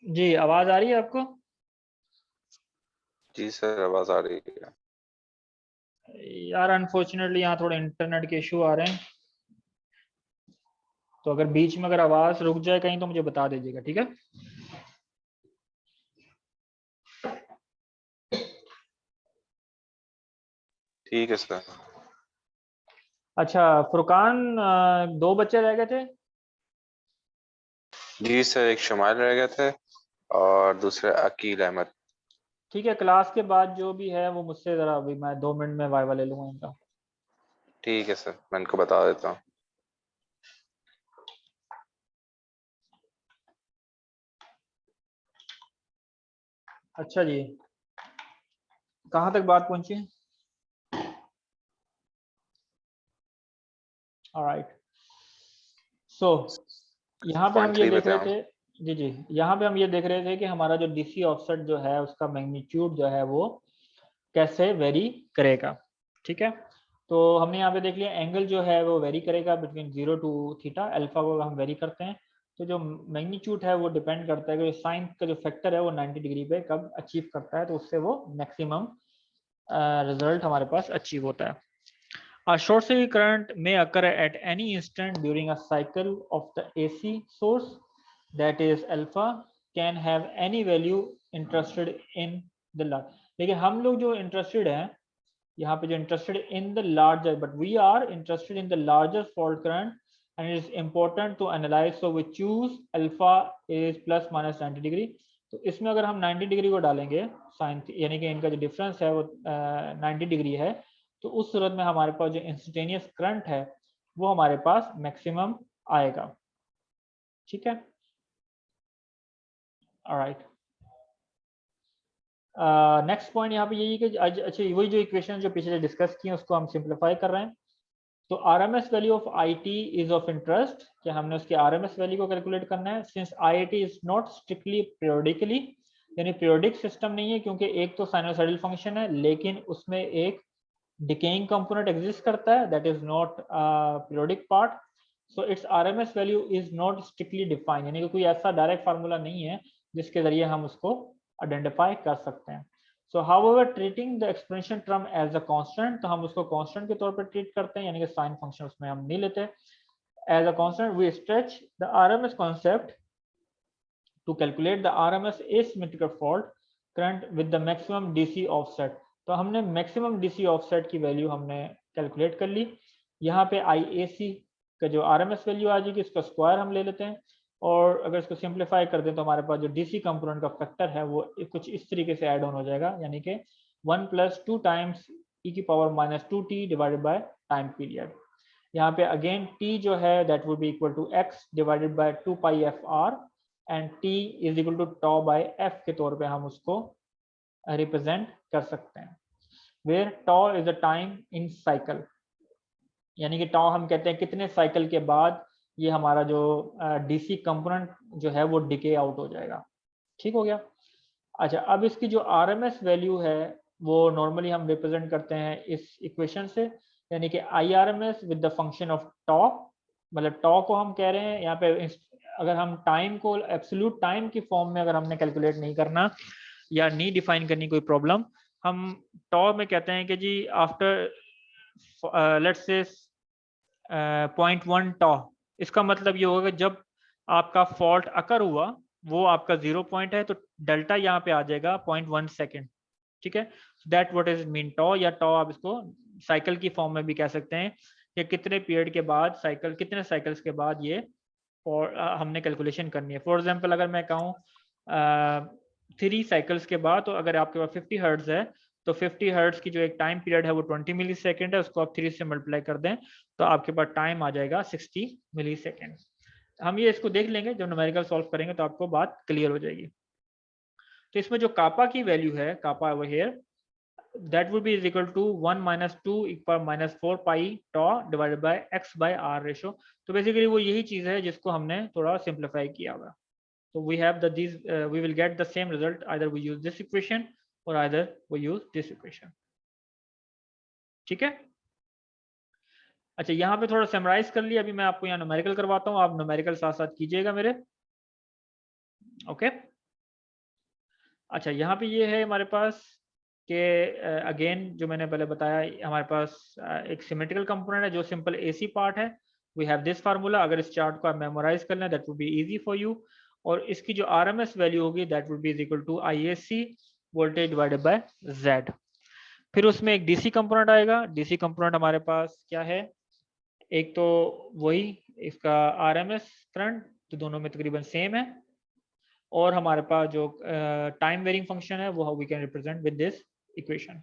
जी आवाज आ रही है आपको? जी सर, आवाज आ रही है। यार अनफॉर्चुनेटली यहाँ थोड़े इंटरनेट के इशू आ रहे हैं, तो अगर बीच में अगर आवाज रुक जाए कहीं तो मुझे बता दीजिएगा, ठीक है? ठीक है सर। अच्छा फुरकान, दो बच्चे रह गए थे। जी सर, एक शुमाइल रह गए थे और दूसरे अकील अहमद। ठीक है, क्लास के बाद जो भी है वो मुझसे ज़रा, अभी मैं 2 मिनट में वाइवा ले लूँगा इनका। ठीक है सर, मैं इनको बता देता हूँ। अच्छा जी, कहाँ तक बात पहुँची? ऑलराइट, सो यहाँ पे हम पॉइंट ये 3 देख पे थे रहे हम। थे। जी जी, यहाँ पे हम ये देख रहे थे कि हमारा जो डीसी ऑफसेट जो है उसका मैग्नीट्यूड जो है वो कैसे वेरी करेगा। ठीक है, तो हमने यहाँ पे देख लिया एंगल जो है वो वेरी करेगा बिटवीन 0 टू थीटा, अल्फा को हम वेरी करते हैं। तो जो मैग्नीट्यूड है वो डिपेंड करता है कि साइन का जो फैक्टर है वो 90 डिग्री पे कब अचीव करता है, तो उससे वो मैक्सिमम रिजल्ट हमारे पास अचीव होता है। A short circuit current may occur at any instant during a cycle of the AC source, that is alpha can have any value interested in the large। लेकिन हम लोग जो इंटरेस्टेड हैं यहाँ पे, जो interested in the larger, but we are interested in the larger fault current and it is important to analyse, so we choose alpha is plus minus 90 degree. तो इसमें अगर हम 90 डिग्री को डालेंगे साइन, यानी कि इनका जो डिफरेंस है वो 90 डिग्री है, तो उस सूरत में हमारे पास जो इंस्टेंटेनियस करंट है वो हमारे पास मैक्सिमम आएगा। ठीक है, ऑलराइट। नेक्स्ट पॉइंट यहाँ पे यही है कि अच्छा वही जो इक्वेशन जो पिछले डिस्कस की उसको हम सिंप्लीफाई कर रहे हैं। तो R M S value of I T is of interest, कि हमने उसकी आर एम एस वैल्यू को कैलकुलेट करना है। Since I T is not strictly periodically, यानी पीरियोडिक सिस्टम नहीं है, क्योंकि एक तो साइनोसाइडल फंक्शन है लेकिन उसमें एक डिकेइंग कंपोनेंट एग्जिस्ट करता है, that is not periodic part. So it's RMS value is not strictly defined, यानी कि कोई ऐसा डायरेक्ट फार्मूला नहीं है जिसके जरिए हम उसको आइडेंटिफाई कर सकते हैं। So however treating the expansion term as a constant, तो हम उसको कांस्टेंट के तौर पर ट्रीट करते हैं, यानी कि साइन फंक्शन उसमें हम नहीं लेते। As a constant we stretch the RMS concept to calculate the RMS asymmetrical fault current with the maximum DC offset। तो हमने मैक्सिमम डीसी ऑफसेट की वैल्यू हमने कैलकुलेट कर ली। यहाँ पे IAC का जो RMS वैल्यू आ जाएगी इसका स्क्वायर हम ले लेते हैं, और अगर इसको सिंप्लीफाई कर दें तो हमारे पास जो डीसी कंपोनेंट का फैक्टर है वो कुछ इस तरीके से ऐड ऑन हो जाएगा, यानी कि 1 + 2 times e⁻⁻2t divided by time period. यहाँ पे अगेन t जो है that would be equal to x divided by 2 pi F R, and t is equal to tau by f के तौर पे हम उसको रिप्रेजेंट कर सकते हैं, where tau is a time in cycle, यानी कि टॉ हम कहते हैं कितने साइकिल के बाद ये हमारा जो डीसी कंपोनेंट जो है वो डिके आउट हो जाएगा। ठीक हो गया। अच्छा, अब इसकी जो आरएमएस वैल्यू है वो नॉर्मली हम रिप्रेजेंट करते हैं इस इक्वेशन से, यानी कि I R M S with the function of tau. मतलब टॉ को हम कह रहे हैं यहाँ पे, अगर हम टाइम को एब्सोल्यूट टाइम की फॉर्म में अगर हमने कैलकुलेट नहीं करना या नहीं डिफाइन करनी कोई प्रॉब्लम, हम टॉ में कहते हैं कि जी आफ्टर लेट्स से 0.1 टॉ। इसका मतलब ये होगा जब आपका फॉल्ट अकर हुआ वो आपका 0 पॉइंट है, तो डेल्टा यहाँ पे आ जाएगा 0.1 सेकेंड। ठीक है, दैट व्हाट इज मीन टॉ, या टॉ आप इसको साइकिल की फॉर्म में भी कह सकते हैं कि कितने पीरियड के बाद साइकिल, कितने साइकिल्स के बाद ये और हमने कैलकुलेशन करनी है। फॉर एग्जांपल अगर मैं कहूँ 3 साइकिल्स के बाद, तो अगर आपके पास 50 हर्ट्ज है तो 50 हर्ट्ज की जो एक टाइम पीरियड है वो 20 मिली सेकेंड है, उसको आप 3 से मल्टीप्लाई कर दें तो आपके पास टाइम आ जाएगा 60 मिली सेकेंड। हम ये इसको देख लेंगे जब न्यूमेरिकल सॉल्व करेंगे तो आपको बात क्लियर हो जाएगी। तो इसमें जो कापा की वैल्यू है, kappa over here, that would be is equal to 1 minus 2 equal minus 4 pi tau divided by x by r ratio। तो बेसिकली वो यही चीज है जिसको हमने थोड़ा सिंप्लीफाई किया हुआ। तो we have the these we will get the same result either we use this equation or either we use this equation। ठीक है। अच्छा, यहाँ पे थोड़ा समराइज कर लिया, अभी मैं आपको यहाँ न्यूमेरिकल करवाता हूँ, आप न्यूमेरिकल साथ साथ कीजिएगा मेरे। ओके, अच्छा, यहाँ पे ये है हमारे पास कि अगेन जो मैंने पहले बताया, हमारे पास एक सिमेट्रिकल कंपोनेंट है जो सिंपल एसी पार्ट है। We have this formula. अगर इस चार्ट को आप मेमोराइज कर लें that would be easy for you. और इसकी जो आरएमएस वैल्यू होगी that would be is equal to IAC voltage divided by Z. फिर उसमें एक डीसी कंपोनेंट आएगा। डीसी कंपोनेंट हमारे पास क्या है, एक तो वही इसका आरएमएस करंट, तो दोनों में तकरीबन सेम है। और हमारे पास जो टाइम वेरिंग फंक्शन है वो we can represent with this equation.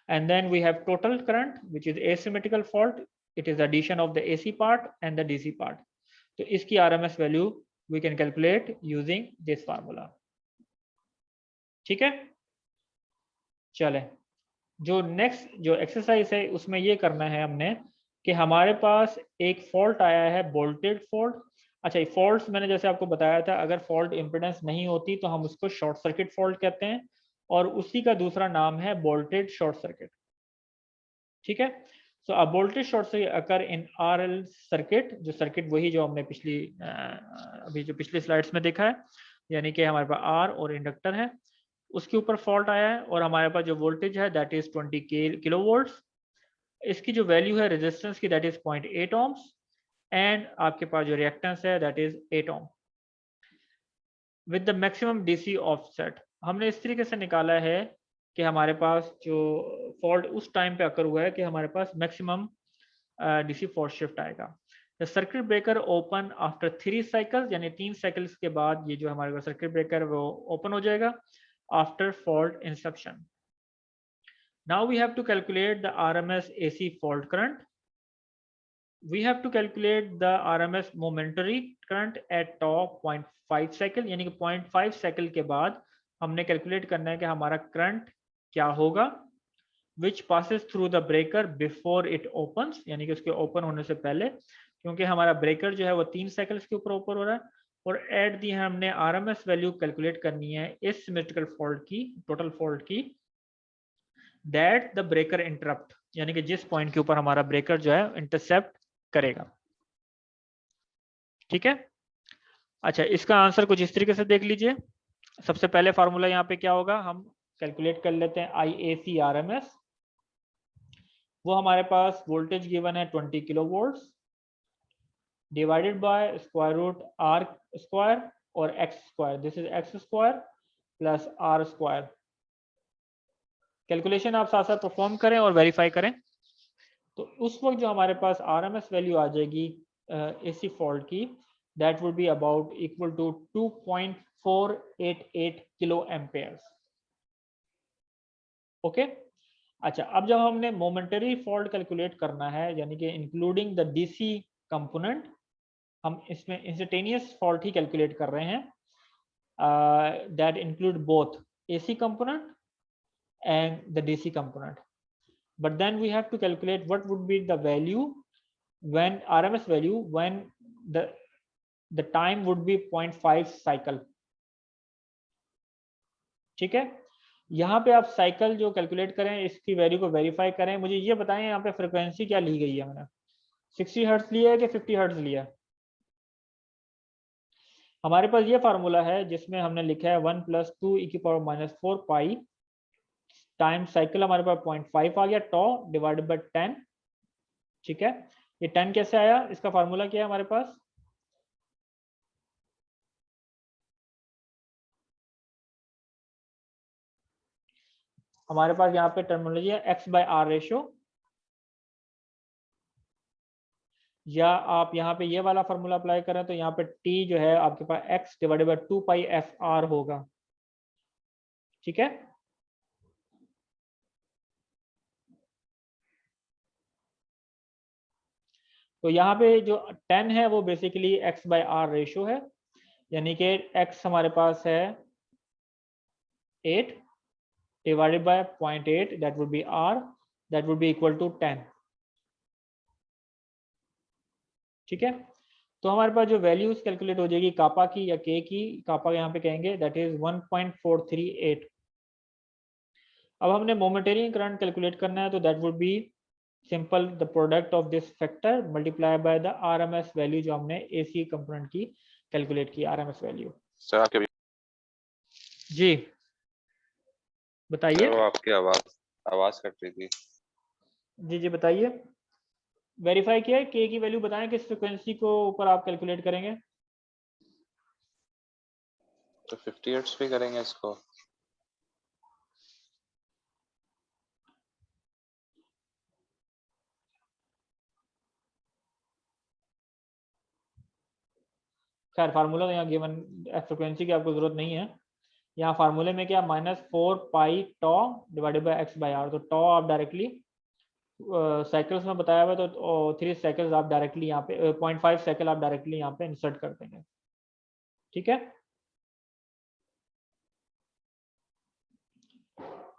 And then we have total current, which is asymmetrical fault. It is addition of the AC part and the DC part. तो इसकी RMS value we can calculate using this formula. ठीक है, चले जो next जो exercise है उसमें ये करना है हमने कि हमारे पास एक फॉल्ट आया है, वोल्टेज फॉल्ट। अच्छा, फॉल्ट्स मैंने जैसे आपको बताया था, अगर फॉल्ट इम्पिडेंस नहीं होती तो हम उसको शॉर्ट सर्किट फॉल्ट कहते हैं, और उसी का दूसरा नाम है वोल्टेज शॉर्ट सर्किट। ठीक है, सो अब वोल्टेज शॉर्ट सर्किट अकर इन आरएल सर्किट, जो सर्किट वही जो हमने अभी जो पिछली स्लाइड्स में देखा है, यानी कि हमारे पास आर और इंडक्टर है, उसके ऊपर फॉल्ट आया है और हमारे पास जो वोल्टेज है दैट इज 20 किलो वोल्ट्स। इसकी जो वैल्यू है रेजिस्टेंस की दैट इज 0.8 ohms, एंड आपके पास जो रिएक्टेंस है that is 8 ohm with the maximum DC offset. हमने इस तरीके से निकाला है कि हमारे पास जो फॉल्ट उस टाइम पे अकर हुआ है कि हमारे पास मैक्सिमम डीसी फॉल्ट शिफ्ट आएगा। The circuit breaker open after 3 cycles, यानी 3 साइकिल्स के बाद ये जो हमारे पास सर्किट ब्रेकर वो ओपन हो जाएगा after fault inception. Now we have to calculate the RMS AC fault current. We have to calculate the RMS momentary current at tau 0.5 cycle, यानी कि 0.5 साइकिल के बाद हमने कैलकुलेट करना है कि हमारा करंट क्या होगा, which passes through the breaker before it opens, यानी कि उसके ओपन होने से पहले, क्योंकि हमारा ब्रेकर जो है वो 3 साइकिल्स के ऊपर ओपन हो रहा है। और एट दी हमने आरएमएस वैल्यू कैलकुलेट करनी है इस सिमेट्रिकल फॉल्ट की, टोटल फॉल्ट की, दैट द ब्रेकर इंटरप्ट, यानी कि जिस पॉइंट के ऊपर हमारा ब्रेकर जो है इंटरसेप्ट करेगा। ठीक है, अच्छा इसका आंसर कुछ इस तरीके से देख लीजिए। सबसे पहले फार्मूला यहाँ पे क्या होगा, हम कैलकुलेट कर लेते हैं IAC RMS। वो हमारे पास वोल्टेज गिवन है 20 kilo volt divided by square root R square और X square, this is X square plus R square. Calculation आप साथ साथ परफॉर्म करें और वेरीफाई करें। तो उस वक्त जो हमारे पास RMS वैल्यू आ जाएगी AC फॉल्ट की, that would be about equal to 2.488 kilo amperes. Okay, अच्छा अब जब हमने मोमेंटरी फॉल्ट कैलकुलेट करना है, यानी कि इंक्लूडिंग द डीसी कंपोनेंट, हम इसमें इंस्टेंटेनियस फॉल्ट ही कैलकुलेट कर रहे हैं, that include both AC component and the DC component. But then we have to calculate what would be the value when RMS value when the time would be 0.5 cycle. ठीक है, यहाँ पे आप cycle जो calculate करें इसकी value को verify करें। मुझे ये बताएं यहाँ पे फ्रीक्वेंसी क्या ली गई है, मैंने 60 हर्ट्ज लिया है कि 50 हर्ट्ज लिया है। हमारे पास ये फार्मूला है जिसमें हमने लिखा है 1 + 2 e⁻⁻⁴ पाई टाइम साइकिल, हमारे पास 0.5 आ गया, टॉ डिवाइडेड बाय 10। ठीक है, ये 10 कैसे आया, इसका फार्मूला क्या है हमारे पास, हमारे पास यहाँ पे टर्मिनोलॉजी है x/r रेशियो, या आप यहाँ पे ये वाला फार्मूला अप्लाई करें तो यहाँ पे t जो है आपके पास x डिवाइडेड बाय 2πfr होगा। ठीक है, तो यहाँ पे जो 10 है वो बेसिकली x/r रेशियो है, यानी कि x हमारे पास है 8 divided by 0.8 that would be r, that would be equal to 10। ठीक है, तो हमारे पास जो वैल्यूज कैलकुलेट हो जाएगी कापा की या के की, कापा यहाँ पे कहेंगे दैट इज 1.438। अब हमने मोमेंटरी करंट कैलकुलेट करना है, तो that would B simple the product of this factor multiply by the RMS value जो हमने एसी कंपोनेंट की कैलकुलेट की, आरएमएस वैल्यू। सर आपके जी बताइए। वो आपकी आवाज आवाज कट रही थी। जी जी बताइए। वेरीफाई किया है, के की वैल्यू बताएं किस फ्रिक्वेंसी को ऊपर आप कैलकुलेट करेंगे। तो 50 हर्ट्ज भी करेंगे इसको। खैर फार्मूला तो यहाँ गिवन फ्रिक्वेंसी की आपको जरूरत नहीं है। यहाँ फार्मूले में क्या -4 pi tau divided by x by R, तो टॉ आप डायरेक्टली साइकिल्स में बताया हुआ है, तो 3 साइकिल्स आप डायरेक्टली यहाँ पे 0.5 साइकिल आप डायरेक्टली यहाँ पे इंसर्ट कर देंगे। ठीक है।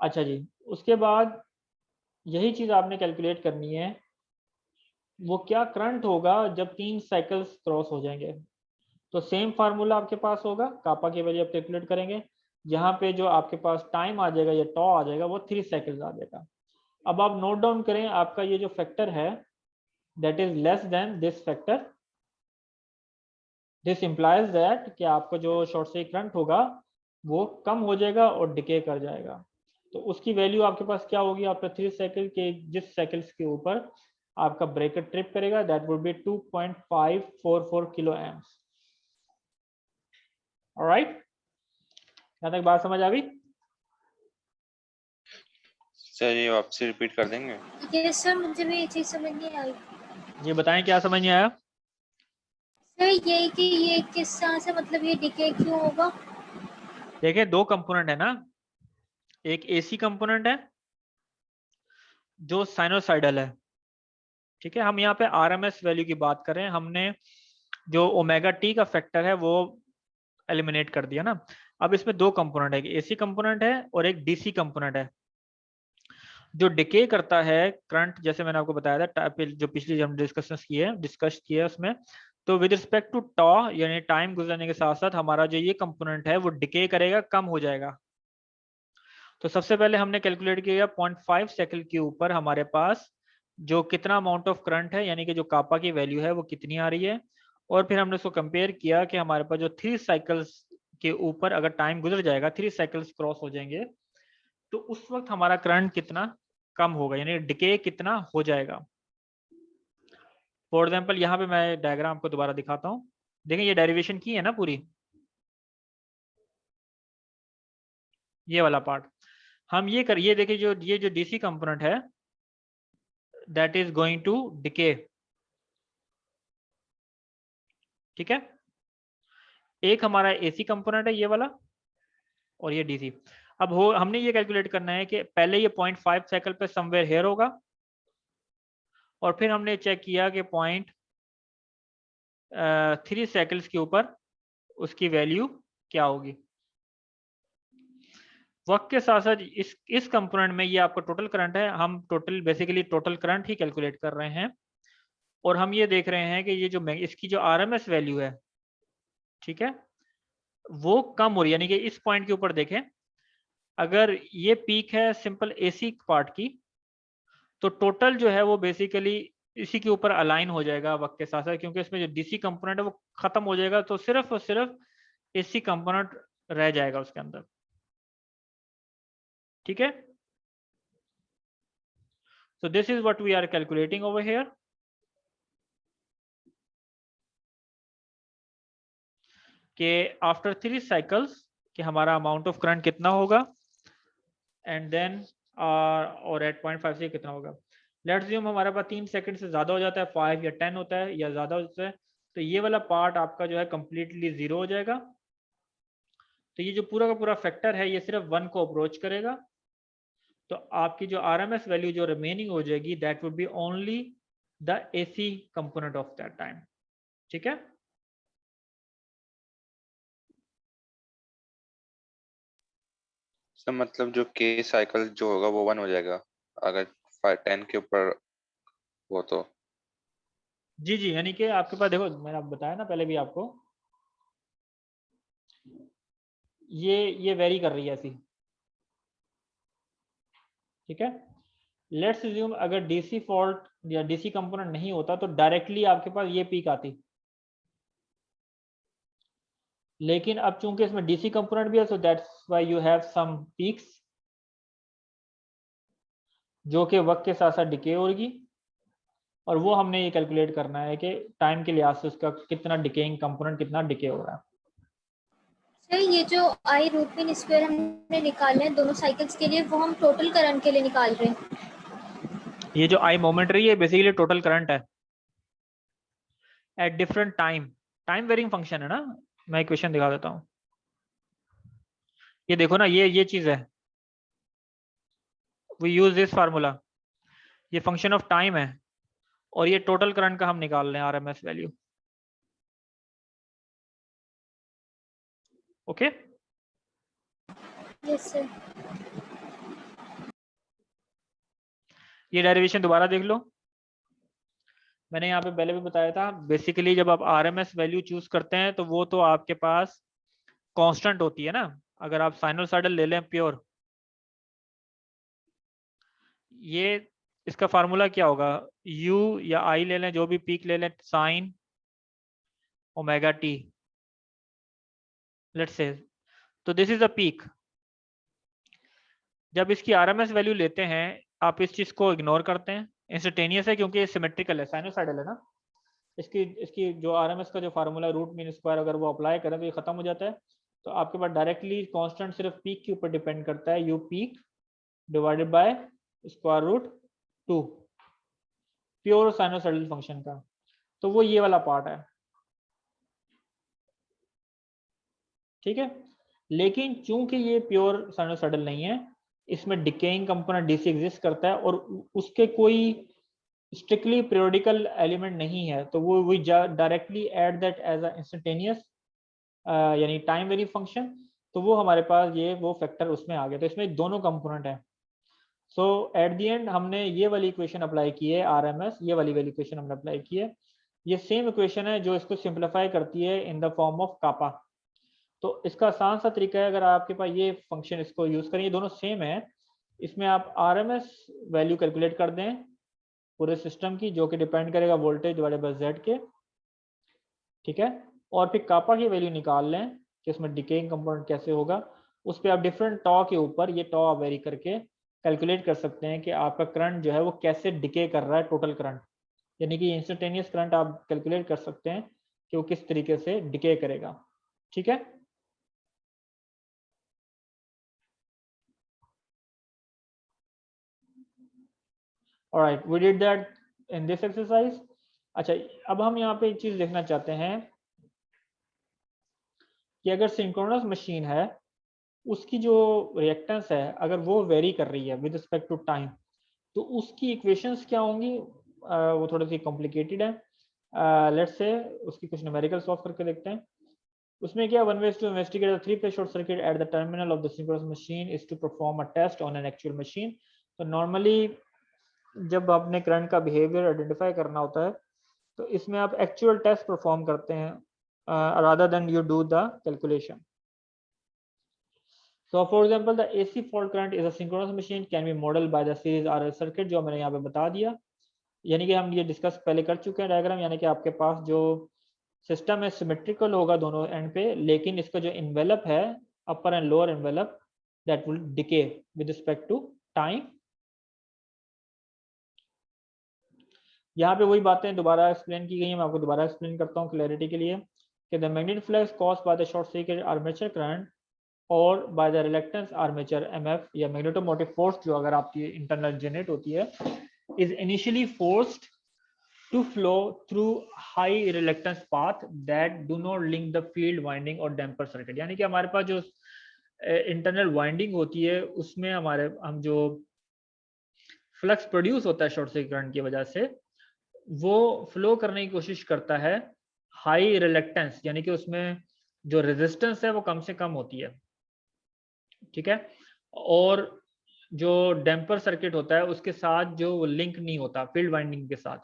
अच्छा जी, उसके बाद यही चीज आपने कैलकुलेट करनी है, वो क्या करंट होगा जब 3 साइकिल्स क्रॉस हो जाएंगे। तो सेम फार्मूला आपके पास होगा, कापा की वैल्यू आप कैलकुलेट करेंगे। यहाँ पे जो आपके पास टाइम आ जाएगा या टॉ आ जाएगा वो 3 साइकिल्स आ जाएगा। अब आप नोट डाउन करें, आपका ये जो फैक्टर है that is less than this factor. This implies that कि आपका जो शॉर्ट सर्किट करंट होगा वो कम हो जाएगा और डिके कर जाएगा। तो उसकी वैल्यू आपके पास क्या होगी, आपका 3 साइकिल के जिस साइकिल्स के ऊपर आपका ब्रेकर ट्रिप करेगा that would B 2.544 kilo amps. Alright, यहाँ तक बात समझ आ गई। सर ये वापसी रिपीट कर देंगे। ये सर मुझे भी ये चीज समझ नहीं आई। ये बताएं क्या समझ नहीं आया। सर ये कि ये किस तरह से मतलब ये डिके क्यों होगा। देखिए दो कंपोनेंट है ना, एक एसी कंपोनेंट है जो साइनोसाइडल है। ठीक है, हम यहाँ पे आरएमएस वैल्यू की बात कर रहे हैं, हमने जो ओमेगा टी का फैक्टर है वो एलिमिनेट कर दिया ना। अब इसमें दो कंपोनेंट है, एक एसी कंपोनेंट है और एक डीसी कंपोनेंट है। जो डिके करता है करंट, जैसे मैंने आपको बताया था जो पिछली हम डिस्कस किए उसमें, तो विद रिस्पेक्ट टू टॉ यानी टाइम गुजरने के साथ साथ हमारा जो ये कंपोनेंट है वो डिके करेगा, कम हो जाएगा। तो सबसे पहले हमने कैलकुलेट किया 0.5 सेकंड के ऊपर हमारे पास जो कितना अमाउंट ऑफ करंट है, यानी कि जो कापा की वैल्यू है वो कितनी आ रही है। और फिर हमने उसको कंपेयर किया कि हमारे पास जो 3 साइकिल्स के ऊपर अगर टाइम गुजर जाएगा, 3 साइकिल्स क्रॉस हो जाएंगे, तो उस वक्त हमारा करंट कितना कम होगा, यानी डिके कितना हो जाएगा। फॉर एग्जाम्पल यहाँ पे मैं डायग्राम को दोबारा दिखाता हूँ। देखें ये डेरिवेशन की है ना पूरी, ये वाला पार्ट हम ये करिए। देखिए जो ये जो डीसी कंपोनेंट है that is going to decay. ठीक है, एक हमारा एसी कंपोनेंट है ये वाला और ये डीसी। अब हो हमने ये कैलकुलेट करना है कि पहले ये 0.5 साइकिल पे समवेयर हेयर होगा और फिर हमने चेक किया कि 0.3 साइकिल्स के ऊपर उसकी वैल्यू क्या होगी। वक्त के साथ साथ इस कंपोनेंट में ये आपका टोटल करंट है, हम टोटल बेसिकली टोटल करंट ही कैलकुलेट कर रहे हैं। और हम ये देख रहे हैं कि ये जो इसकी जो आरएमएस वैल्यू है, ठीक है, वो कम हो रही है। यानी कि इस पॉइंट के ऊपर देखें, अगर ये पीक है सिंपल एसी पार्ट की, तो टोटल जो है वो बेसिकली इसी के ऊपर अलाइन हो जाएगा वक्त के साथ साथ, क्योंकि इसमें जो डीसी कंपोनेंट है वो खत्म हो जाएगा, तो सिर्फ और सिर्फ एसी कंपोनेंट रह जाएगा उसके अंदर। ठीक है, so this is what we are calculating over here। कि आफ्टर 3 साइकिल्स कि हमारा अमाउंट ऑफ करंट कितना होगा एंड देन और एट 0.5 से कितना होगा। लेट्स अज्यूम हमारे पास 3 सेकंड से ज़्यादा हो जाता है, 5 या 10 होता है या ज़्यादा होता है, तो ये वाला पार्ट आपका जो है कम्प्लीटली ज़ीरो हो जाएगा। तो ये जो पूरा का पूरा फैक्टर है ये सिर्फ 1 को अप्रोच करेगा, तो आपकी जो आरएमएस वैल्यू जो रिमेनिंग हो जाएगी that would B only the AC component of that time. ठीक है, सर मतलब जो के साइकिल जो होगा वो 1 हो जाएगा अगर 10 के ऊपर हो तो। जी जी, यानी कि आपके पास देखो मैंने आपको बताया ना पहले भी आपको, ये वेरी कर रही है ऐसी। ठीक है, लेट्स अज्यूम अगर डीसी फॉल्ट या डीसी कंपोनेंट नहीं होता तो डायरेक्टली आपके पास ये पीक आती, लेकिन अब चूंकि इसमें डीसी कंपोनेंट भी है so that's why you have some peaks. जो कि वक्त के साथ साथ डिके होगी, और वो हमने ये कैलकुलेट करना है कि टाइम के लिहाज से उसका कितना डिकेइंग कंपोनेंट कितना डिके हो रहा है। सर ये जो आई रूट मीन स्क्वायर हमने निकाले हैं दोनों साइकिल्स के लिए, वो हम टोटल करंट के लिए निकाल रहे हैं। ये जो आई मोमेंटरी है बेसिकली टोटल करंट है at different time varying function है ना। मैं इक्वेशन दिखा देता हूँ, ये देखो ना, ये चीज है, वी यूज दिस फार्मूला, ये फंक्शन ऑफ टाइम है, और ये टोटल करंट का हम निकाल रहे हैं RMS value. Okay, yes sir. ये डेरिवेशन दोबारा देख लो, मैंने यहाँ पे पहले भी बताया था, बेसिकली जब आप आरएमएस वैल्यू चूज करते हैं तो वो तो आपके पास कांस्टेंट होती है ना। अगर आप साइनोसॉइडल ले लें प्योर, ये इसका फार्मूला क्या होगा, यू या आई ले लें, जो भी पीक ले लें, sine omega T let's say, तो दिस इज अ पीक। जब इसकी आरएमएस वैल्यू लेते हैं आप इस चीज को इग्नोर करते हैं, इंस्टेंटेनियस है क्योंकि ये सिमेट्रिकल है, साइनोसॉइडल है ना। इसकी इसकी जो आरएमएस का जो फार्मूला रूट मीन स्क्वायर अगर वो अप्लाई करें तो ये खत्म हो जाता है। तो आपके पास डायरेक्टली कांस्टेंट सिर्फ पीक के ऊपर डिपेंड करता है, U peak divided by square root 2 pure sinusoidal function का। तो वो ये वाला पार्ट है, ठीक है। लेकिन चूंकि ये प्योर साइनोसॉइडल नहीं है, इसमें डिकेइंग कंपोनेंट डीसी एग्जिस्ट करता है और उसके कोई स्ट्रिक्टली पीरियोडिकल एलिमेंट नहीं है, तो वो we directly add that as a instantaneous यानी टाइम वेरी फंक्शन। तो वो हमारे पास ये वो फैक्टर उसमें आ गया, तो इसमें दोनों कंपोनेंट है। सो एट द एंड हमने ये वाली इक्वेशन अप्लाई की है आरएमएस, ये वाली इक्वेशन हमने अप्लाई की है। ये सेम इक्वेशन है जो इसको सिंप्लीफाई करती है इन द फॉर्म ऑफ कापा। तो इसका आसान सा तरीका है, अगर आपके पास ये फंक्शन इसको यूज करें, ये दोनों सेम है, इसमें आप आरएमएस वैल्यू कैलकुलेट कर दें पूरे सिस्टम की, जो कि डिपेंड करेगा वोल्टेज डिवाइडेड बाय जेड के, ठीक है। और फिर कापा की वैल्यू निकाल लें कि इसमें डिकेइंग कंपोनेंट कैसे होगा। उस पर आप डिफरेंट टॉ के ऊपर ये टॉ वेरी करके कैलकुलेट कर सकते हैं कि आपका करंट जो है वो कैसे डिके कर रहा है, टोटल करंट, यानी कि इंस्टेंटेनियस करंट आप कैलकुलेट कर सकते हैं कि वो किस तरीके से डिके करेगा, ठीक है। Alright, we did that in this exercise. अच्छा, अब हम यहाँ पे एक चीज देखना चाहते हैं कि अगर सिंक्रोनस मशीन है उसकी जो रिएक्टेंस है अगर वो वेरी कर रही है विद रिस्पेक्ट टू टाइम, तो उसकी इक्वेशंस क्या होंगी, वो थोड़ी सी कॉम्प्लिकेटेड है। लेट्स से उसकी कुछ न्यूमेरिकल सॉल्व करके देखते हैं। उसमें क्या, one way to investigate the 3-phase short circuit at the terminal of the synchronous machine is to perform a test on an actual machine. तो नॉर्मली जब आपने करंट का बिहेवियर आइडेंटिफाई करना होता है तो इसमें आप एक्चुअल टेस्ट परफॉर्म करते हैं rather than you do the calculation. So for example, the AC fault current is a synchronous machine can be modeled by the series RL circuit, जो मैंने यहाँ पे बता दिया। यानी कि हम ये डिस्कस पहले कर चुके हैं डायग्राम, यानी कि आपके पास जो सिस्टम है सिमेट्रिकल होगा दोनों एंड पे, लेकिन इसका जो इन्वेलप है upper and lower envelope that will decay with respect to time. यहाँ पे वही बातें दोबारा एक्सप्लेन की गई हैं, मैं आपको दोबारा एक्सप्लेन करता हूँ क्लैरिटी के लिए कि the magnetic flux caused by the short circuit armature current और by the reluctance armature MF या मैग्नेटोमोटिव फोर्स जो अगर आपकी इंटरनल जनरेट होती है is initially forced to flow through high reluctance path that do not link the field winding और damper circuit. यानी कि हमारे पास जो इंटरनल वाइंडिंग होती है उसमें हम जो फ्लक्स प्रोड्यूस होता है शॉर्ट सर्किट करंट की वजह से वो फ्लो करने की कोशिश करता है हाई रिलक्टेंस, यानी कि उसमें जो रेजिस्टेंस है वो कम से कम होती है, ठीक है। और जो डैम्पर सर्किट होता है उसके साथ जो लिंक नहीं होता फील्ड वाइंडिंग के साथ।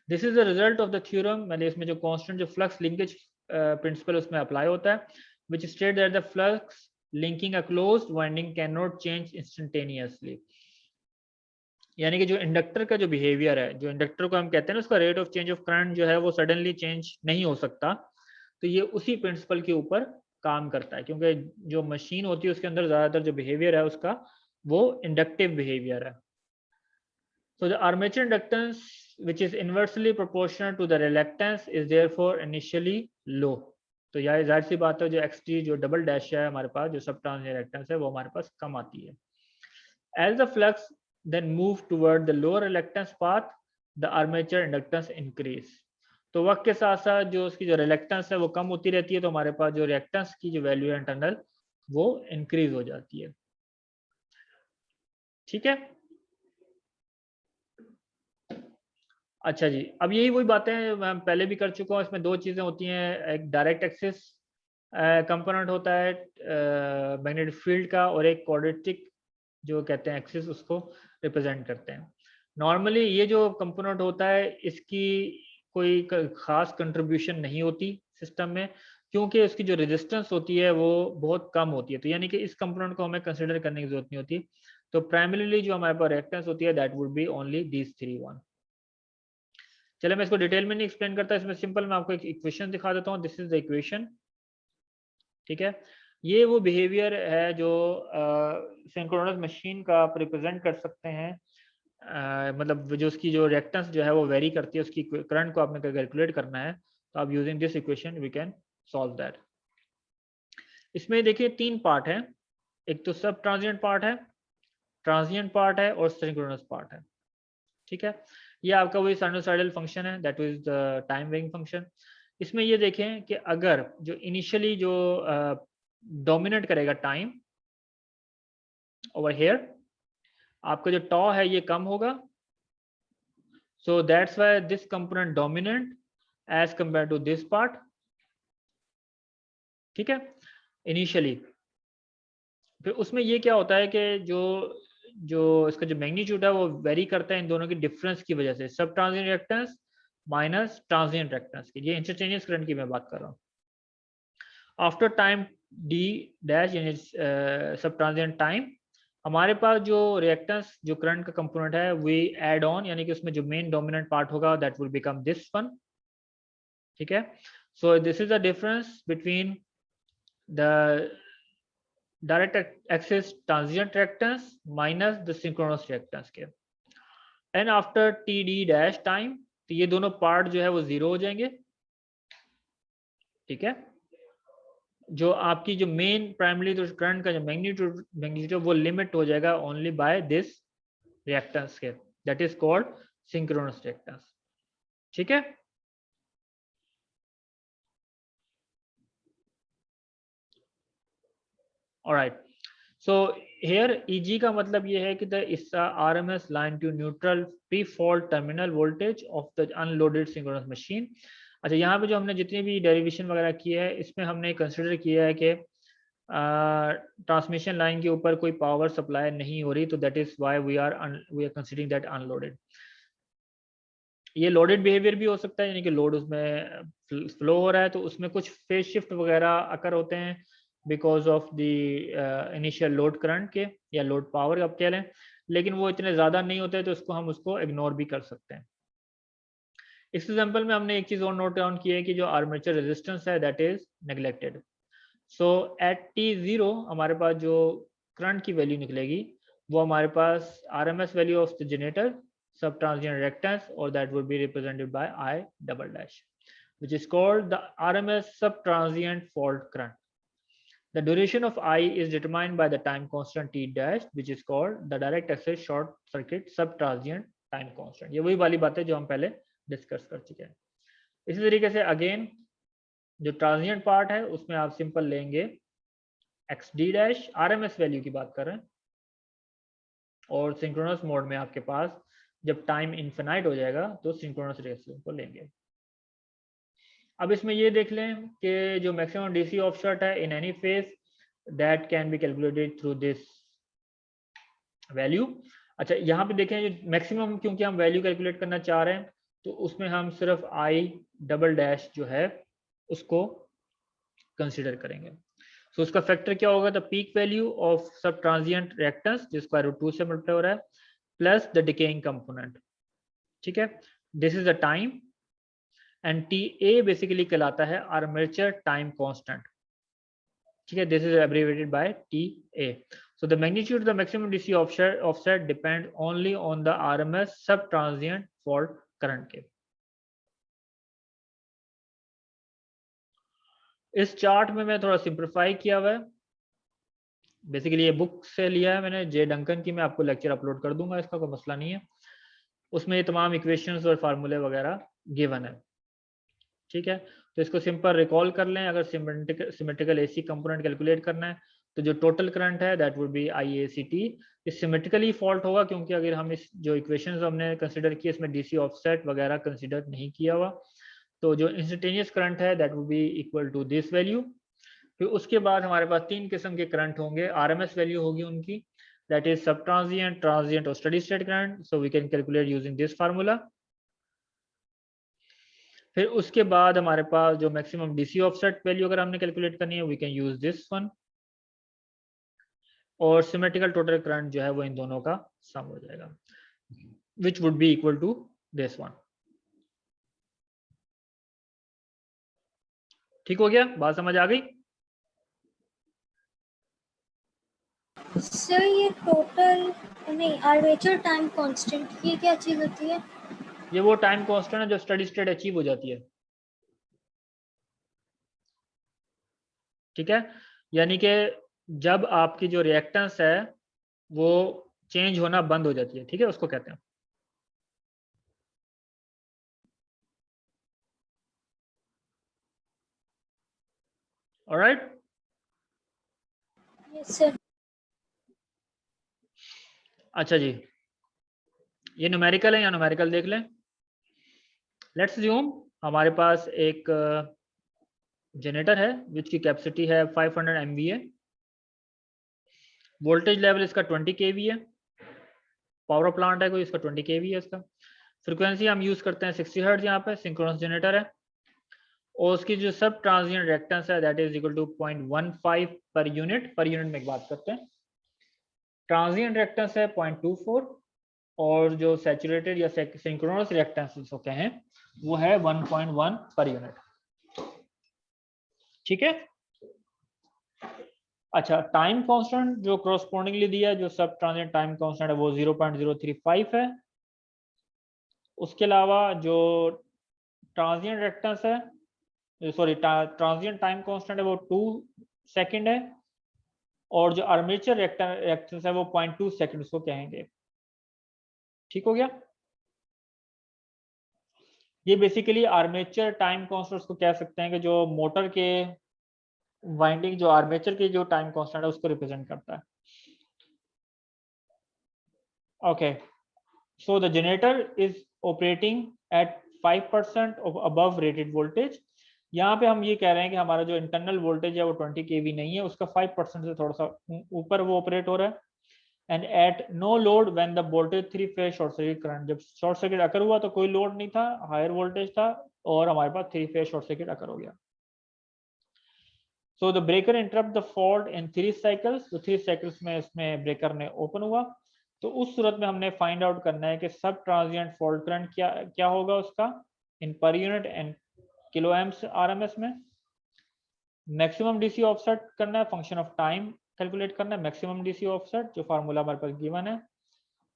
This is the result of the theorem, मैंने इसमें जो कांस्टेंट जो फ्लक्स लिंकेज प्रिंसिपल उसमें अप्लाई होता है, which state that the flux linking a closed winding can not change instantaneously. यानी कि जो इंडक्टर का जो बिहेवियर है, जो इंडक्टर को हम कहते हैं ना, उसका rate of change of current जो है वो सडनली चेंज नहीं हो सकता। तो ये उसी प्रिंसिपल के ऊपर काम करता है, क्योंकि जो मशीन होती है उसके अंदर ज्यादातर जो बिहेवियर है उसका वो इंडक्टिव बिहेवियर है। So the armature inductance which is inversely proportional to the reluctance is therefore initially low. तो यह जाहिर सी बात है जो xt जो डबल डैश है हमारे पास जो सब ट्रांजिएंट रिएक्टेंस है वो हमारे पास कम आती है. As the flux then move toward the lower reluctance path, the armature inductance increase. तो वक्त के साथ साथ जो उसकी जो रिलक्टेंस है वो कम होती रहती है, तो हमारे पास जो रिएक्टेंस की जो वैल्यू है इंटरनल वो इंक्रीज हो जाती है. ठीक है. अच्छा जी, अब यही वही बातें मैं पहले भी कर चुका हूँ. इसमें दो चीजें होती हैं, एक डायरेक्ट एक्सिस कंपोनेंट होता है मैग्नेटिक फील्ड का, और एक क्वाड्रेटिक जो कहते हैं एक्सिस उसको रिप्रेजेंट करते हैं. नॉर्मली ये जो कंपोनेंट होता है इसकी कोई खास कंट्रीब्यूशन नहीं होती सिस्टम में, क्योंकि उसकी जो रेजिस्टेंस होती है वो बहुत कम होती है. तो यानी कि इस कंपोनेंट को हमें कंसिडर करने की जरूरत नहीं होती. तो प्राइमरीली जो हमारे पास रिएक्टेंस होती है that would B only these 3 one. चलिए मैं इसको डिटेल में नहीं एक्सप्लेन करता, इसमें सिंपल मैं आपको एक इक्वेशन दिखा देता हूँ. This is the equation. ठीक है. ये वो बिहेवियर है जो सिंक्रोनस मशीन का आप रिप्रेजेंट कर सकते हैं. मतलब जो उसकी जो रिएक्टेंस जो है वो वेरी करती है, उसकी करंट को आपने कैलकुलेट करना है, तो आप using this equation we can solve that. इसमें देखिए 3 पार्ट है. एक तो सब ट्रांजिएंट पार्ट है, ट्रांजिएंट पार्ट है और सिंक्रोनस पार्ट है. ठीक है. ये आपका वही साइनोसॉइडल फंक्शन है, that is the time varying function. इसमें ये देखें कि अगर जो इनिशियली जो डोमिनेट करेगा टाइम ओवर हियर, आपका जो टॉ है ये कम होगा. So that's why this component dominant as compare to this part. ठीक है. इनिशियली फिर उसमें ये क्या होता है कि जो इसका जो मैग्नीट्यूड है वो वेरी करता है इन दोनों की डिफरेंस की वजह से. सब transient reactance minus transient reactance की, ये इंटरचेंजियस करंट की मैं बात कर रहा हूँ. आफ्टर टाइम डी डैश यानी सब ट्रांजिएंट टाइम, हमारे पास जो रिएक्टेंस जो करंट का कंपोनेंट है वी एड ऑन, यानी कि उसमें जो मेन डोमिनेंट पार्ट होगा that will become this one. ठीक है. So this is the difference between the direct axis transient reactance minus the synchronous reactance के. And after T D dash time, तो ये दोनों पार्ट जो है वो 0 हो जाएंगे. ठीक है. जो आपकी जो मेन प्राइमरी जो करंट का जो मैग्नीट्यूड वो लिमिट हो जाएगा ओनली बाय दिस रिएक्टेंस के, that is called synchronous reactance. ठीक है. ऑलराइट. सो हियर EG का मतलब ये है कि the RMS line to neutral pre fault terminal voltage of the unloaded synchronous machine. अच्छा, यहाँ पे जो हमने जितनी भी डेरिवेशन वगैरह की है इसमें हमने कंसिडर किया है कि ट्रांसमिशन लाइन के ऊपर कोई पावर सप्लाई नहीं हो रही, तो that is why we are considering that unloaded. ये लोडेड बिहेवियर भी हो सकता है, यानी कि लोड उसमें फ्लो हो रहा है तो उसमें कुछ फेज शिफ्ट वगैरह अकर होते हैं because of the initial load current के या लोड पावर आप कह लें, लेकिन वो इतने ज़्यादा नहीं होते तो हम उसको इग्नोर भी कर सकते हैं. इस एग्जांपल में हमने एक चीज़ और नोट डाउन की है कि जो आर्मेचर रेजिस्टेंस है that is neglected. So at T0 हमारे पास जो करंट की वैल्यू निकलेगी वो हमारे पास RMS value of the generator सब ट्रांजिएंट रिएक्टेंस, और that would be represented by I double dash which is called the RMS sub transient fault current. The duration of I is determined by the time constant T dash which is called the direct access short circuit sub transient time constant. ये वही वाली बात है जो हम पहले discuss कर चुके हैं. इसी तरीके से अगेन जो ट्रांजिएंट पार्ट है उसमें आप सिंपल लेंगे XD डैश, RMS वैल्यू की बात कर रहे हैं, और सिंक्रोनस मोड में आपके पास जब टाइम इनफिनाइट हो जाएगा तो सिंक्रोनस रेशियो को लेंगे. अब इसमें ये देख लें कि जो मैक्सिमम DC ऑफसेट है in any phase that can be calculated through this value. अच्छा, यहाँ पे देखें जो मैक्सिमम क्योंकि हम वैल्यू कैलकुलेट करना चाह रहे हैं तो उसमें हम सिर्फ I डबल डैश जो है उसको कंसीडर करेंगे. सो उसका फैक्टर क्या होगा, द पीक वैल्यू ऑफ सब ट्रांजिएंट रिएक्टेंस जो स्क्वायर रूट 2 से मल्टीप्लाई हो रहा है प्लस द डिकेइंग कंपोनेंट. ठीक है. This is the time and TA basically कहलाता है आर्मेचर टाइम कांस्टेंट. ठीक है. This is abbreviated by TA. So the magnitude of the maximum DC offset depend only on the RMS sub transient fault current के। इस chart में मैं थोड़ा simplify किया हुआ है, बेसिकली ये बुक से लिया है मैंने, जे डंकन की, मैं आपको लेक्चर अपलोड कर दूंगा, इसका कोई मसला नहीं है, उसमें ये तमाम इक्वेशंस और फार्मूले वगैरह गिवन है, ठीक है। तो इसको सिंपल रिकॉल कर लें। अगर सिमेट्रिकल एसी कंपोनेंट कैलकुलेट करना है तो जो टोटल करंट है दैट वुड बी IACT। इस सिमेट्रिकली फॉल्ट होगा क्योंकि अगर हम इस जो इक्वेशंस हमने कंसीडर किए इसमें DC ऑफसेट वगैरह कंसीडर नहीं किया हुआ, तो जो इंस्टेंटेनियस करंट है that would be equal to this value. फिर उसके बाद हमारे पास 3 किस्म के करंट होंगे, RMS वैल्यू होगी उनकी, that is sub transient, transient और steady state current. So we can calculate using this formula. फिर उसके बाद हमारे पास जो मैक्सिमम DC ऑफसेट वैल्यू अगर हमने कैलकुलेट करनी है we can use this one, और सिमेट्रिकल टोटल करंट जो है वो इन दोनों का सम हो जाएगा, which would be equal to this one. ठीक हो गया, बात समझ आ गई? सर ये टोटल नहीं, आर्मेचर टाइम कांस्टेंट, ये क्या चीज होती है? ये वो टाइम कांस्टेंट है जो स्टडी स्टेट अचीव हो जाती है, ठीक है। यानी कि जब आपकी जो रिएक्टेंस है वो चेंज होना बंद हो जाती है, ठीक है, उसको कहते हैं। Alright, yes sir. अच्छा जी, ये न्यूमेरिकल है या न्यूमेरिकल देख लें। लेट्स अज्यूम हमारे पास एक जनरेटर है विच की कैपेसिटी है 500 MVA, वोल्टेज लेवल इसका 20 kV है, पावर प्लांट है कोई, इसका 20 kV है इसका, फ्रीक्वेंसी हम यूज करते हैं 60 हर्ट्ज, यहाँ पे सिंक्रोनस जनरेटर है, और उसकी जो सब ट्रांजिएंट रिएक्टेंस है that is equal to 0.15 per unit में बात करते हैं। ट्रांजिएंट रिएक्टेंस है 0.24 और जो सैचुरेटेड या सिंक्रोनस रिएक्टेंस जिसको कहें वो है 1.1 पर यूनिट, ठीक है। अच्छा, टाइम कांस्टेंट जो कोरस्पोंडिंगली दिया है, जो सब ट्रांजिएंट टाइम कांस्टेंट है वो 0.035 है। उसके अलावा जो ट्रांजिएंट रिएक्टेंस है, सॉरी ट्रांजिएंट टाइम कांस्टेंट है वो 2 सेकंड है, और जो आर्मेचर रिएक्टेंस है वो 0.2 सेकंड उसको कहेंगे, ठीक हो गया। ये बेसिकली आर्मेचर टाइम कांस्टेंट उसको कह सकते हैं कि जो मोटर के वाइंडिंग जो आर्मेचर के जो टाइम कांस्टेंट है उसको रिप्रेजेंट करता है। Okay, so the generator is operating eight 5% of above rated voltage. यहाँ पे हम ये कह रहे हैं कि हमारा जो इंटरनल वोल्टेज है वो 20 kV नहीं है, उसका 5% से थोड़ा सा ऊपर वो ऑपरेट हो रहा है। And at no load when the voltage 3 phase short circuit current, जब शॉर्ट सर्किट अकर हुआ तो कोई लोड नहीं था, हायर वोल्टेज था, और हमारे पास 3 फेज शॉर्ट सर्किट अकर हो गया। So the breaker interrupt the fault in 3 cycles, तो 3 साइकिल्स में इसमें ब्रेकर ने ओपन हुआ, तो उस सूरत में हमने फाइंड आउट करना है कि सब ट्रांजिएंट फॉल्ट करंट क्या होगा उसका in per unit and kilo amps RMS में। मैक्सिमम DC ऑफसेट करना है, फंक्शन ऑफ टाइम कैलकुलेट करना है, मैक्सिमम DC ऑफसेट जो फार्मूला हमारे पास गिवन है,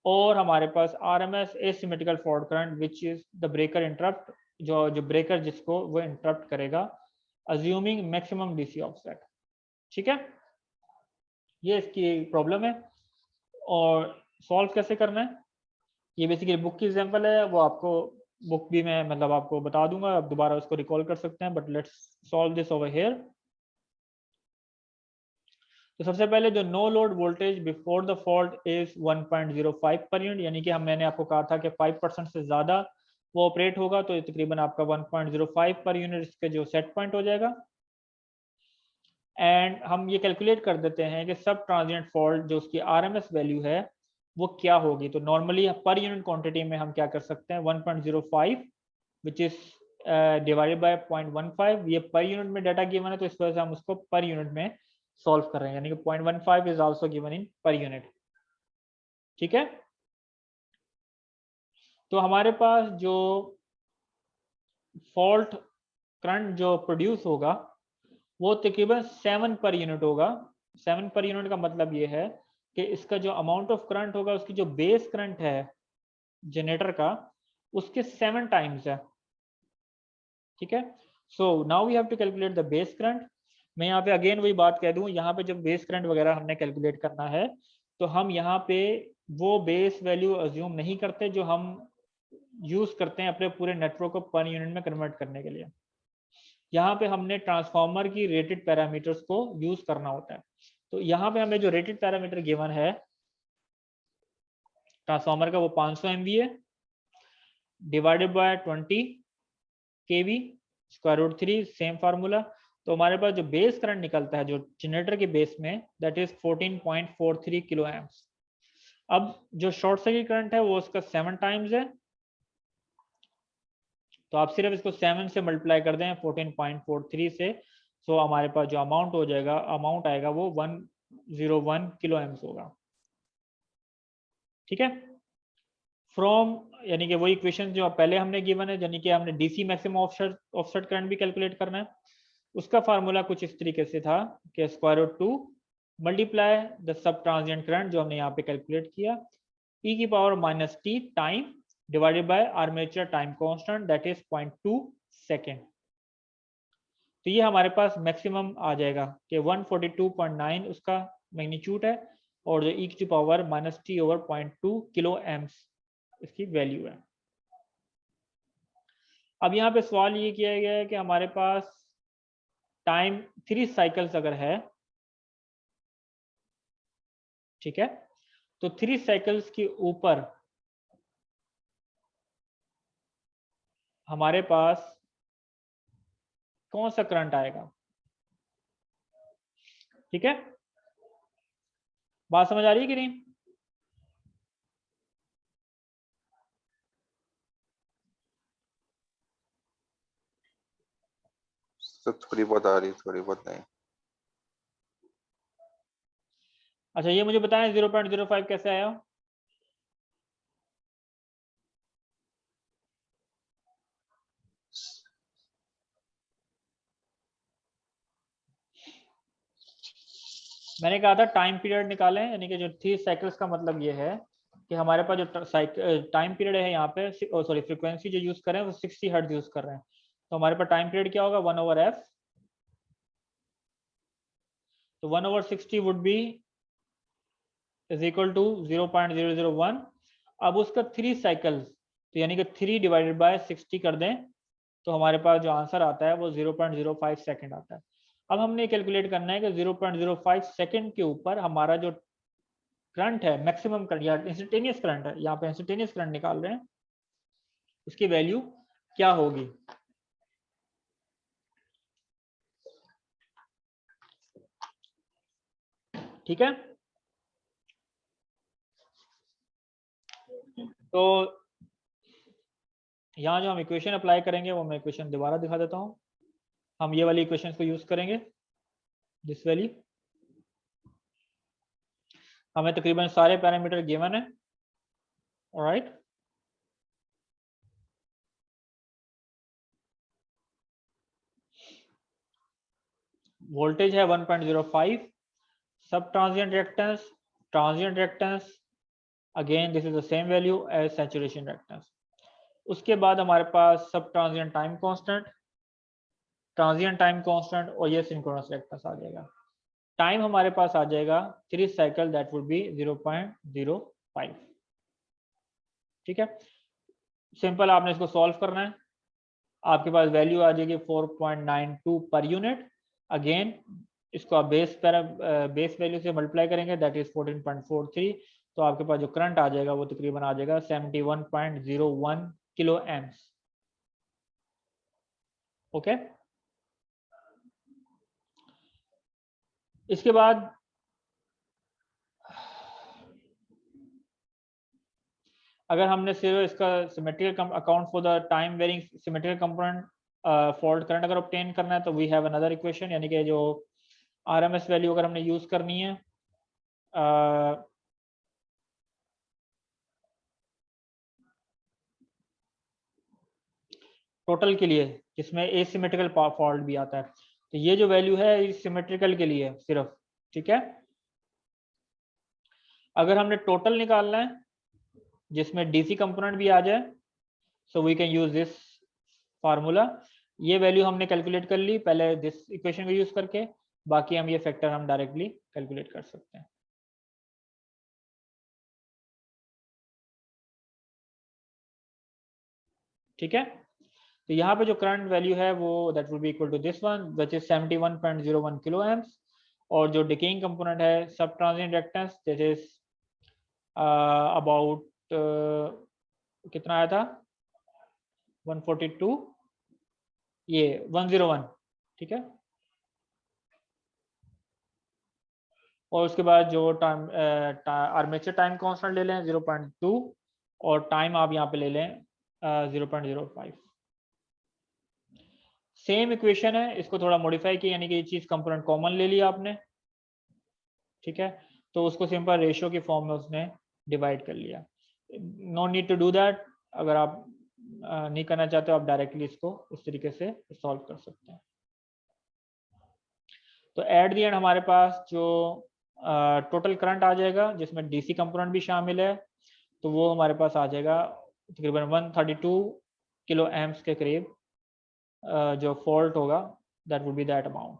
और हमारे पास RMS asymmetrical fault current which is the breaker interrupt, जो ब्रेकर जिसको वो इंटरप्ट करेगा अज्यूमिंग मैक्सिमम DC ऑफसेट, ठीक है। ये इसकी प्रॉब्लम है, और सॉल्व कैसे करना है ये बेसिकली बुक की एग्जांपल है, वो आपको बुक भी मैं मतलब आपको बता दूंगा, आप दोबारा उसको रिकॉल कर सकते हैं, but let's solve this over here. तो सबसे पहले जो no load voltage before the fault is 1.05 per unit, यानी कि मैंने आपको कहा था कि 5% से ज्यादा वो ऑपरेट होगा तो तकरीबन आपका 1.05 पर यूनिट इसके जो सेट पॉइंट हो जाएगा। एंड हम ये कैलकुलेट कर देते हैं कि सब ट्रांजिएंट फॉल्ट जो उसकी RMS वैल्यू है वो क्या होगी। तो नॉर्मली पर यूनिट क्वांटिटी में हम क्या कर सकते हैं, 1.05 विच इज डिवाइडेड बाय 0.15, ये पर यूनिट में डाटा गिवन है तो इस वजह से हम उसको पर यूनिट में सॉल्व कर रहे हैं, यानी कि 0.15 is also given in per unit, ठीक है। तो हमारे पास जो फॉल्ट करंट जो प्रोड्यूस होगा वो तकरीबन 7 पर यूनिट होगा। 7 पर यूनिट का मतलब ये है कि इसका जो अमाउंट ऑफ करंट होगा उसकी जो बेस करंट है जनरेटर का उसके 7 टाइम्स है, ठीक है। So now we have to calculate the base current. मैं यहाँ पे अगेन वही बात कह दूं, यहाँ पे जब बेस करंट वगैरह हमने कैलकुलेट करना है तो हम यहाँ पे वो बेस वैल्यू अज्यूम नहीं करते जो हम यूज करते हैं अपने पूरे नेटवर्क को पर यूनिट में कन्वर्ट करने के लिए। यहाँ पे हमने ट्रांसफार्मर की रेटेड पैरामीटर्स को यूज करना होता है। तो यहाँ पे हमें जो रेटेड पैरामीटर गिवन है ट्रांसफार्मर का वो 500 MVA divided by 20 kV square root 3, same formula. तो हमारे पास जो बेस करंट निकलता है जो जनरेटर के बेस में दैट इज 14.43 किलो एम्प्स। अब जो शॉर्ट सर्किट करंट है वो उसका 7 टाइम्स है, तो आप सिर्फ इसको 7 से मल्टीप्लाई कर दें 14.43 से, सो हमारे पास जो अमाउंट आएगा वो 101 किलो एम्प्स होगा, ठीक है। फ्रॉम यानी कि वही इक्वेशन जो पहले हमने गिवन है, यानी कि हमने डीसी मैक्सिमम ऑफसेट करंट भी कैलकुलेट करना है। उसका फार्मूला कुछ इस तरीके से था कि square root 2 multiply the sub transient current जो हमने यहाँ पे कैलकुलेट किया e की power minus t time divided by armature time constant that is 0.2 second. तो ये हमारे पास मैक्सिमम आ जाएगा कि 142.9 उसका मैग्नीट्यूड है और जो e की power minus T over 0.2 kilo amps इसकी वैल्यू है। अब यहाँ पे सवाल ये किया गया है कि हमारे पास टाइम 3 साइकिल्स अगर है, ठीक है, तो 3 साइकिल्स के ऊपर हमारे पास कौन सा करंट आएगा, ठीक है। बात समझ आ रही है कि नहीं? तो थोड़ी बहुत आ रही, थोड़ी बहुत नहीं। अच्छा ये मुझे बताएं 0.05 कैसे आया? मैंने कहा था टाइम पीरियड निकालें, यानी कि जो 3 साइकिल्स का मतलब ये है कि हमारे पास जो टाइम पीरियड है यहाँ पे सॉरी फ्रीक्वेंसी जो यूज कर रहे हैं वो 60 हर्ट्ज यूज कर रहे हैं, तो हमारे पास टाइम पीरियड क्या होगा 1/f, तो 1/60 would be is equal to 0.001। अब उसका 3 साइकिल्स तो यानी कि 3 डिवाइडेड बाय 60 कर दें तो हमारे पास जो आंसर आता है वो 0.05 सेकेंड आता है। अब हमने कैलकुलेट करना है कि 0.05 सेकेंड के ऊपर हमारा जो करंट है मैक्सिमम करंट या इंस्टेंटेनियस करंट है, यहाँ पे इंस्टेंटेनियस करंट निकाल रहे हैं, उसकी वैल्यू क्या होगी। ठीक है, तो यहाँ जो हम इक्वेशन अप्लाई करेंगे वो मैं इक्वेशन दोबारा दिखा देता हूँ। हम ये वाली इक्वेशन को यूज करेंगे, दिस वैल्यू, हमें तकरीबन सारे पैरामीटर गिवन है, ऑलराइट। वोल्टेज है 1.05, sub transient reactance again this is the same value as saturation reactance. उसके बाद हमारे पास सब ट्रांजिएंट टाइम कांस्टेंट और ये सिंक्रोनस रिएक्टेंस आ जाएगा। टाइम हमारे पास आ जाएगा 3 साइकिल दैट वुड बी 0.05, ठीक है। सिंपल आपने इसको सॉल्व करना है, आपके पास वैल्यू आ जाएगी 4.92 पर यूनिट। अगेन इसको आप बेस वैल्यू से मल्टीप्लाई करेंगे दैट इज 14.43, तो आपके पास जो करंट आ जाएगा वो तकरीबन आ जाएगा 71.01 किलो एम्प्स, ओके। इसके बाद अगर हमने सिर्फ इसका symmetrical account for the time varying symmetrical component fault current अगर ऑब्टेन करना है तो वी हैव अनदर इक्वेशन, यानी कि जो आरएमएस वैल्यू अगर हमने यूज करनी है टोटल के लिए जिसमें एसिमेट्रिकल फॉल्ट भी आता है, तो ये जो वैल्यू है सिमेट्रिकल के लिए सिर्फ, ठीक है। अगर हमने टोटल निकालना है जिसमें डीसी कंपोनेंट भी आ जाए, so we can use this formula. ये वैल्यू हमने कैलकुलेट कर ली पहले दिस इक्वेशन को यूज करके, बाकी हम ये फैक्टर हम डायरेक्टली कैलकुलेट कर सकते हैं। ठीक है, तो यहाँ पे जो करंट वैल्यू है वो that will be equal to this one which is 71.01 kilo amps, और जो डिकेइंग कंपोनेंट है sub transient reactance this is about कितना आया था 142, ये 101। ठीक है, और उसके बाद जो टाइम आर्मेचर टाइम कांस्टेंट ले लें 0.2, और टाइम आप यहाँ पे ले लें 0.05। सेम इक्वेशन है, इसको थोड़ा मॉडिफाई किया, यानी कि ये चीज कंपोनेंट कॉमन ले लिया आपने। ठीक है, तो उसको सिंपल रेशियो की फॉर्म में उसने डिवाइड कर लिया। No need to do that, अगर आप नहीं करना चाहते हो आप डायरेक्टली इसको उस तरीके से सॉल्व कर सकते हैं। तो एट दी एंड हमारे पास जो टोटल करंट आ जाएगा जिसमें डीसी कंपोनेंट भी शामिल है, तो वो हमारे पास आ जाएगा तकरीबन 132 किलो एम्प्स के करीब। जो फॉल्ट होगा that would B that amount.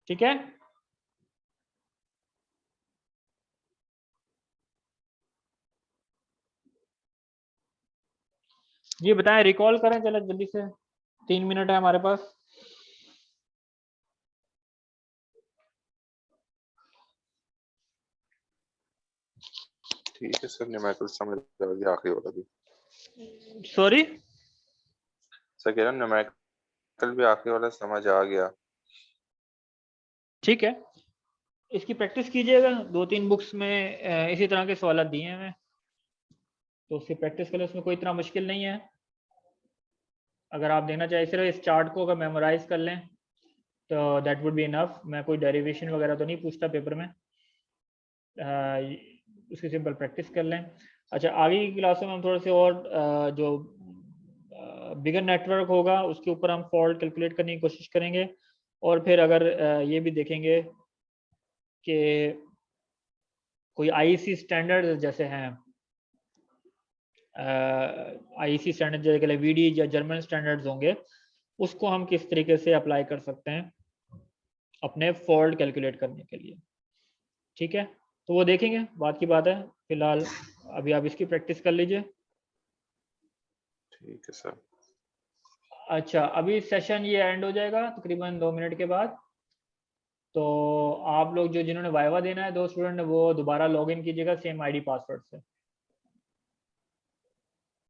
ठीक है, ये बताएं, रिकॉल करें चलो जल्दी से, 3 मिनट है हमारे पास। ठीक है सर, न्यूमेरिकल समझ आ गया आखिरी वाला भी। सॉरी सर कह रहा हूँ न्यूमेरिकल भी आखिरी वाला समझ आ गया। ठीक है, इसकी प्रैक्टिस कीजिएगा, 2-3 बुक्स में इसी तरह के सवाल दिए हैं मैं, तो उसकी प्रैक्टिस करें, उसमें कोई इतना मुश्किल नहीं है। अगर आप देना चाहें सिर्फ इस चार्ट को अगर मेमोराइज कर लें तो दैट वुड बी इनफ। मैं कोई डेरिवेशन वगैरह तो नहीं पूछता पेपर में, उसकी सिंपल प्रैक्टिस कर लें। अच्छा, आगे की क्लासों में हम थोड़े से और जो बिगर नेटवर्क होगा उसके ऊपर हम फॉल्ट कैलकुलेट करने की कोशिश करेंगे, और फिर अगर ये भी देखेंगे कि कोई आईसी स्टैंडर्ड जैसे हैं, आईसी स्टैंडर्ड जैसे वीडी या जर्मन स्टैंडर्ड्स होंगे, उसको हम किस तरीके से अप्लाई कर सकते हैं अपने फॉल्ट कैलकुलेट करने के लिए। ठीक है, तो वो देखेंगे, बात की बात है। फिलहाल अभी आप इसकी प्रैक्टिस कर लीजिए। ठीक है सर। अच्छा, अभी सेशन ये एंड हो जाएगा तकरीबन 2 मिनट के बाद, तो आप लोग जो जिन्होंने वाइवा देना है 2 स्टूडेंट, वो दोबारा लॉगिन कीजिएगा सेम आईडी पासवर्ड से।